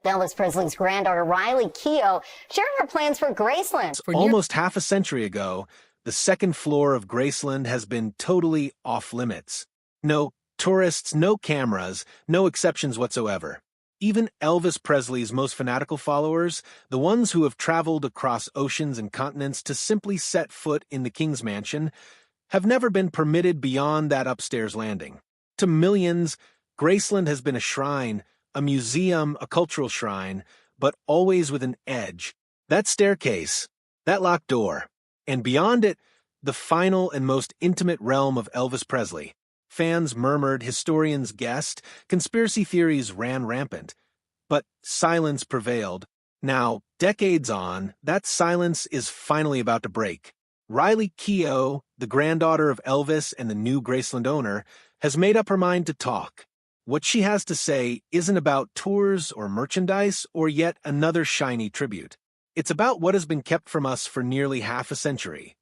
Elvis Presley's granddaughter, Riley Keough, sharing her plans for Graceland. Almost half a century ago, the second floor of Graceland has been totally off-limits. No tourists, no cameras, no exceptions whatsoever. Even Elvis Presley's most fanatical followers, the ones who have traveled across oceans and continents to simply set foot in the King's Mansion, have never been permitted beyond that upstairs landing. To millions, Graceland has been a shrine, a museum, a cultural shrine, but always with an edge. That staircase, that locked door, and beyond it, the final and most intimate realm of Elvis Presley. Fans murmured, historians guessed, conspiracy theories ran rampant. But silence prevailed. Now, decades on, that silence is finally about to break. Riley Keough, the granddaughter of Elvis and the new Graceland owner, has made up her mind to talk. What she has to say isn't about tours or merchandise or yet another shiny tribute. It's about what has been kept from us for nearly half a century.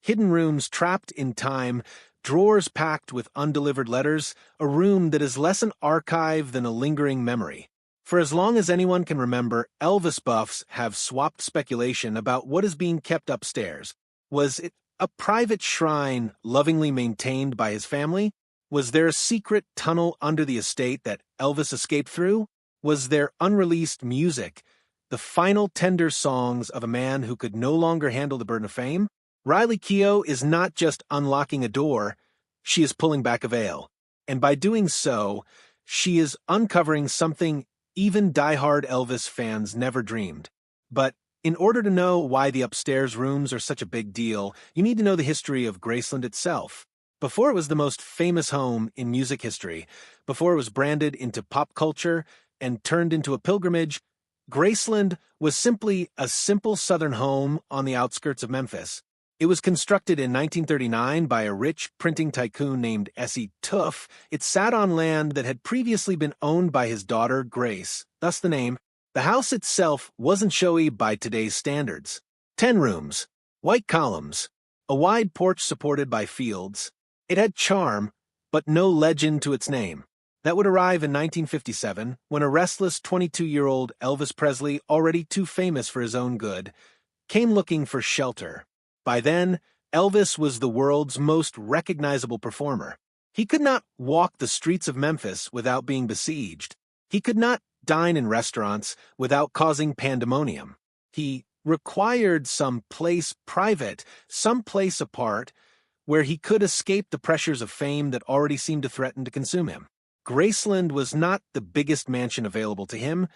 Hidden rooms trapped in time, drawers packed with undelivered letters, a room that is less an archive than a lingering memory. For as long as anyone can remember, Elvis buffs have swapped speculation about what is being kept upstairs. Was it a private shrine lovingly maintained by his family? Was there a secret tunnel under the estate that Elvis escaped through? Was there unreleased music, the final tender songs of a man who could no longer handle the burden of fame? Riley Keough is not just unlocking a door, she is pulling back a veil. And by doing so, she is uncovering something even die-hard Elvis fans never dreamed. But in order to know why the upstairs rooms are such a big deal, you need to know the history of Graceland itself. Before it was the most famous home in music history, before it was branded into pop culture and turned into a pilgrimage, Graceland was simply a simple southern home on the outskirts of Memphis. It was constructed in 1939 by a rich printing tycoon named S.E. Tuff. It sat on land that had previously been owned by his daughter, Grace, thus the name. The house itself wasn't showy by today's standards. 10 rooms, white columns, a wide porch supported by fields. It had charm, but no legend to its name. That would arrive in 1957, when a restless 22-year-old Elvis Presley, already too famous for his own good, came looking for shelter. By then, Elvis was the world's most recognizable performer. He could not walk the streets of Memphis without being besieged. He could not dine in restaurants without causing pandemonium. He required some place private, some place apart, where he could escape the pressures of fame that already seemed to threaten to consume him. Graceland was not the biggest mansion available to him,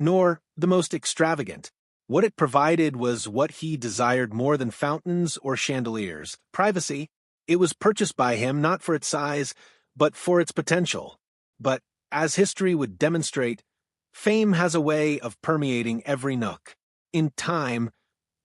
nor the most extravagant. What it provided was what he desired more than fountains or chandeliers: privacy. It was purchased by him not for its size, but for its potential. But, as history would demonstrate, fame has a way of permeating every nook. In time,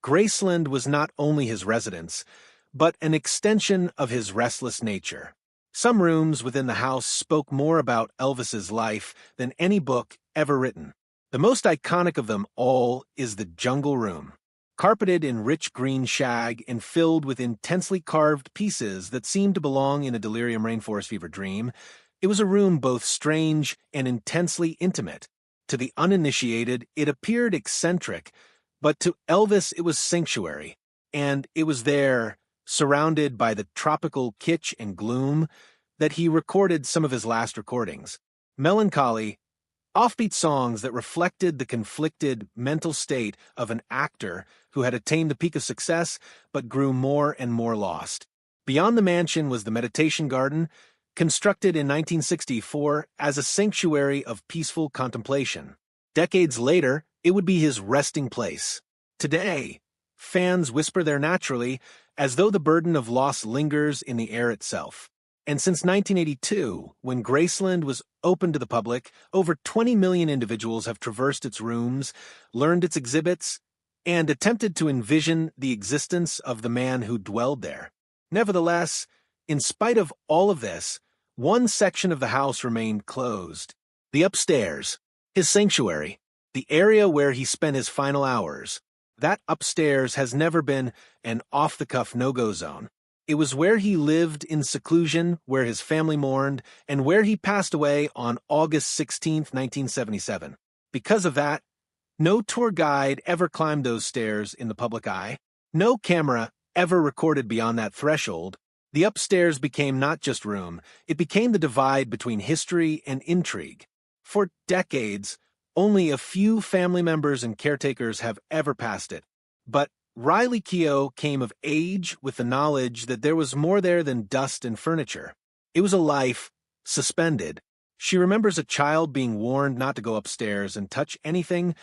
Graceland was not only his residence, but an extension of his restless nature. Some rooms within the house spoke more about Elvis's life than any book ever written. The most iconic of them all is the Jungle Room. Carpeted in rich green shag and filled with intensely carved pieces that seemed to belong in a delirium rainforest fever dream, it was a room both strange and intensely intimate. To the uninitiated, it appeared eccentric, but to Elvis it was sanctuary, and it was there, surrounded by the tropical kitsch and gloom, that he recorded some of his last recordings. Melancholy, offbeat songs that reflected the conflicted mental state of an actor who had attained the peak of success but grew more and more lost. Beyond the mansion was the meditation garden, constructed in 1964 as a sanctuary of peaceful contemplation. Decades later, it would be his resting place. Today, fans whisper there naturally, as though the burden of loss lingers in the air itself. And since 1982, when Graceland was open to the public, over 20 million individuals have traversed its rooms, learned its exhibits, and attempted to envision the existence of the man who dwelled there. Nevertheless, in spite of all of this, one section of the house remained closed. The upstairs, his sanctuary, the area where he spent his final hours. That upstairs has never been an off-the-cuff no-go zone. It was where he lived in seclusion, where his family mourned, and where he passed away on August 16, 1977. Because of that, no tour guide ever climbed those stairs in the public eye. No camera ever recorded beyond that threshold. The upstairs became not just room, it became the divide between history and intrigue. For decades, only a few family members and caretakers have ever passed it. But Riley Keough came of age with the knowledge that there was more there than dust and furniture. It was a life suspended. She remembers a child being warned not to go upstairs and touch anything,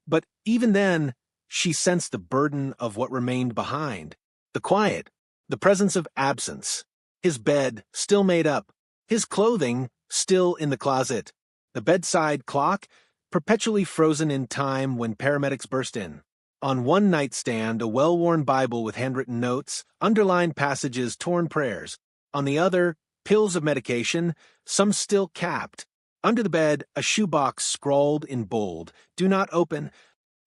but even then, she sensed the burden of what remained behind. The quiet, the presence of absence, his bed still made up, his clothing still in the closet, the bedside clock perpetually frozen in time when paramedics burst in. On one nightstand, a well-worn Bible with handwritten notes, underlined passages, torn prayers. On the other, pills of medication, some still capped. Under the bed, a shoebox scrawled in bold, "Do not open."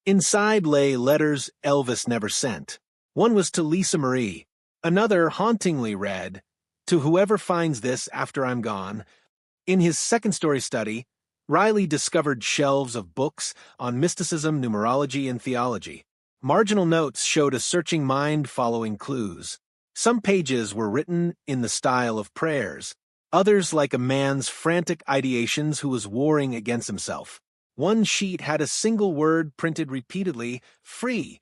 Inside lay letters Elvis never sent. One was to Lisa Marie. Another hauntingly read, "To whoever finds this after I'm gone." In his second-story study, Riley discovered shelves of books on mysticism, numerology, and theology. Marginal notes showed a searching mind following clues. Some pages were written in the style of prayers, others like a man's frantic ideations who was warring against himself. One sheet had a single word printed repeatedly, "free."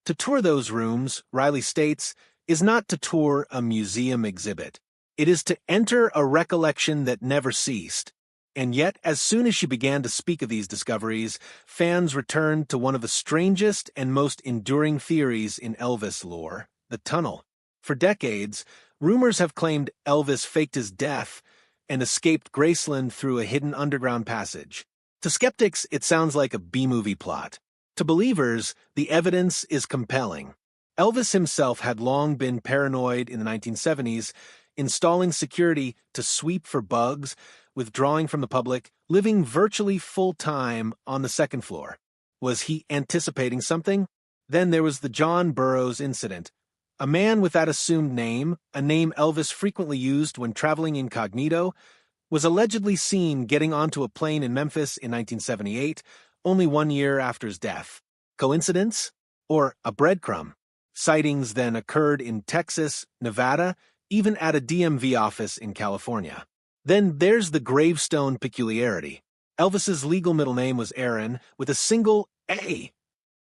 To tour those rooms, Riley states, is not to tour a museum exhibit. It is to enter a recollection that never ceased. And yet, as soon as she began to speak of these discoveries, fans returned to one of the strangest and most enduring theories in Elvis lore, the tunnel. For decades, rumors have claimed Elvis faked his death and escaped Graceland through a hidden underground passage. To skeptics, it sounds like a B-movie plot. To believers, the evidence is compelling. Elvis himself had long been paranoid in the 1970s, installing security to sweep for bugs, withdrawing from the public, living virtually full-time on the second floor. Was he anticipating something? Then there was the John Burroughs incident. A man with that assumed name, a name Elvis frequently used when traveling incognito, was allegedly seen getting onto a plane in Memphis in 1978, only 1 year after his death. Coincidence? Or a breadcrumb? Sightings then occurred in Texas, Nevada, even at a DMV office in California. Then there's the gravestone peculiarity. Elvis's legal middle name was Aaron, with a single A.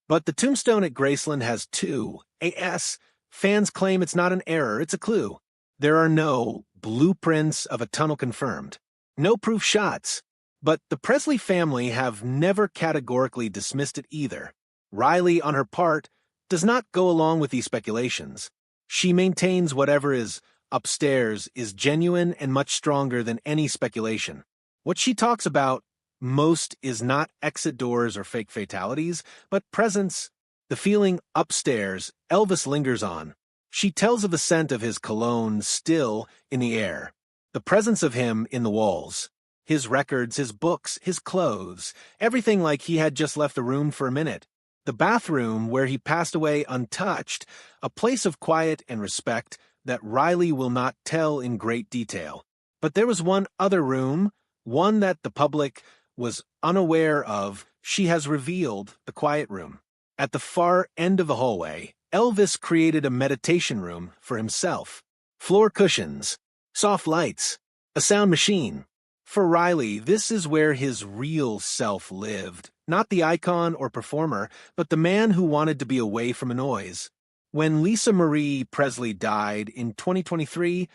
But the tombstone at Graceland has two AS. Fans claim it's not an error, it's a clue. There are no blueprints of a tunnel confirmed. No proof shots. But the Presley family have never categorically dismissed it either. Riley, on her part, does not go along with these speculations. She maintains whatever is upstairs is genuine and much stronger than any speculation. What she talks about most is not exit doors or fake fatalities, but presence. The feeling upstairs Elvis lingers on. She tells of the scent of his cologne still in the air, the presence of him in the walls, his records, his books, his clothes, everything like he had just left the room for a minute. The bathroom where he passed away untouched, a place of quiet and respect that Riley will not tell in great detail. But there was one other room, one that the public was unaware of. She has revealed the quiet room. At the far end of the hallway, Elvis created a meditation room for himself. Floor cushions, soft lights, a sound machine. For Riley, this is where his real self lived. Not the icon or performer, but the man who wanted to be away from a noise. When Lisa Marie Presley died in 2023,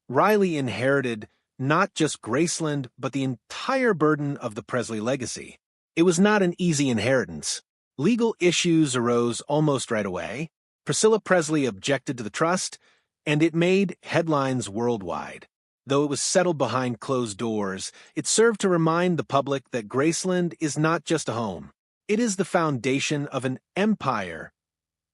Riley inherited not just Graceland, but the entire burden of the Presley legacy. It was not an easy inheritance. Legal issues arose almost right away. Priscilla Presley objected to the trust, and it made headlines worldwide. Though it was settled behind closed doors, it served to remind the public that Graceland is not just a home. It is the foundation of an empire,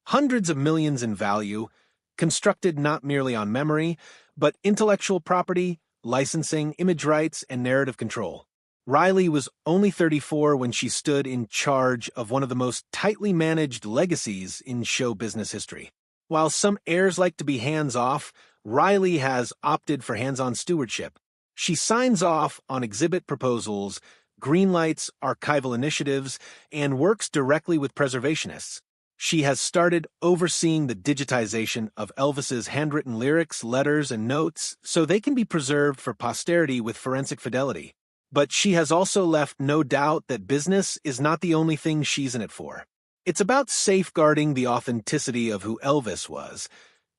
hundreds of millions in value, constructed not merely on memory, but intellectual property, licensing, image rights, and narrative control. Riley was only 34 when she stood in charge of one of the most tightly managed legacies in show business history. While some heirs like to be hands-off, Riley has opted for hands-on stewardship. She signs off on exhibit proposals, greenlights archival initiatives, and works directly with preservationists. She has started overseeing the digitization of Elvis's handwritten lyrics, letters, and notes so they can be preserved for posterity with forensic fidelity. But she has also left no doubt that business is not the only thing she's in it for. It's about safeguarding the authenticity of who Elvis was,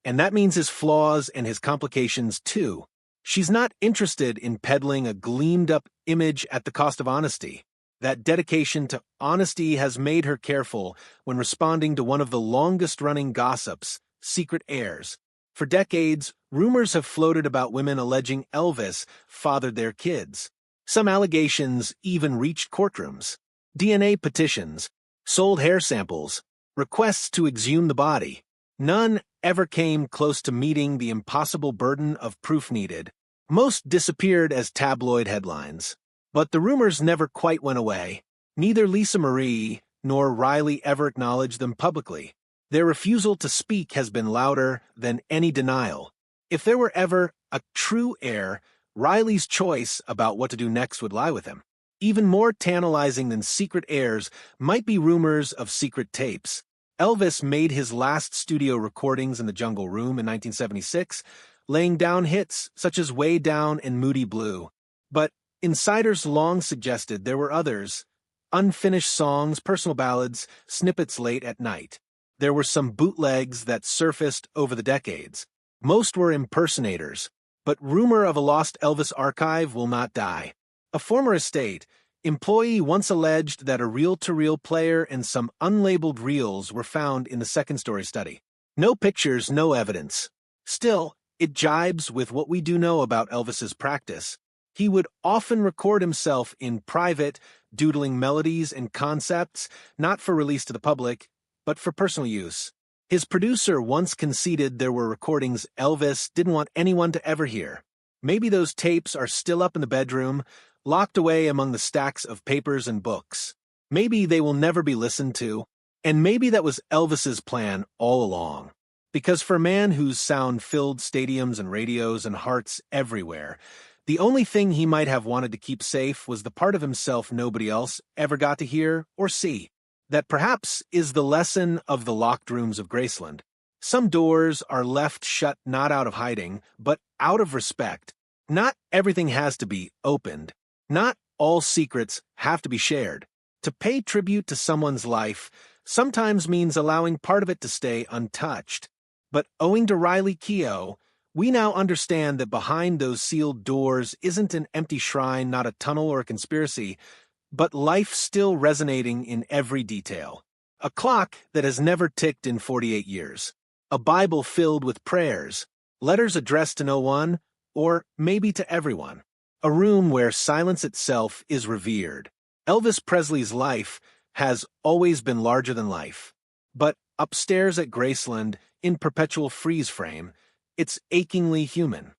and that means his flaws and his complications too. She's not interested in peddling a gleamed-up image at the cost of honesty. That dedication to honesty has made her careful when responding to one of the longest-running gossips, secret heirs. For decades, rumors have floated about women alleging Elvis fathered their kids. Some allegations even reached courtrooms. DNA petitions, sold hair samples, requests to exhume the body. None ever came close to meeting the impossible burden of proof needed. Most disappeared as tabloid headlines. But the rumors never quite went away. Neither Lisa Marie nor Riley ever acknowledged them publicly. Their refusal to speak has been louder than any denial. If there were ever a true heir, Riley's choice about what to do next would lie with him. Even more tantalizing than secret heirs might be rumors of secret tapes. Elvis made his last studio recordings in the Jungle Room in 1976, laying down hits such as Way Down and Moody Blue. But insiders long suggested there were others, unfinished songs, personal ballads, snippets late at night. There were some bootlegs that surfaced over the decades. Most were impersonators, but rumor of a lost Elvis archive will not die. A former estate employee once alleged that a reel-to-reel player and some unlabeled reels were found in the second-story study. No pictures, no evidence. Still, it jibes with what we do know about Elvis's practice. He would often record himself in private, doodling melodies and concepts, not for release to the public, but for personal use. His producer once conceded there were recordings Elvis didn't want anyone to ever hear. Maybe those tapes are still up in the bedroom, locked away among the stacks of papers and books. Maybe they will never be listened to, and maybe that was Elvis's plan all along. Because for a man whose sound filled stadiums and radios and hearts everywhere, the only thing he might have wanted to keep safe was the part of himself nobody else ever got to hear or see. That perhaps is the lesson of the locked rooms of Graceland. Some doors are left shut not out of hiding, but out of respect. Not everything has to be opened. Not all secrets have to be shared. To pay tribute to someone's life sometimes means allowing part of it to stay untouched. But owing to Riley Keough, we now understand that behind those sealed doors isn't an empty shrine, not a tunnel or a conspiracy, but life still resonating in every detail. A clock that has never ticked in 48 years. A Bible filled with prayers, letters addressed to no one, or maybe to everyone. A room where silence itself is revered. Elvis Presley's life has always been larger than life. But upstairs at Graceland, in perpetual freeze frame, it's achingly human.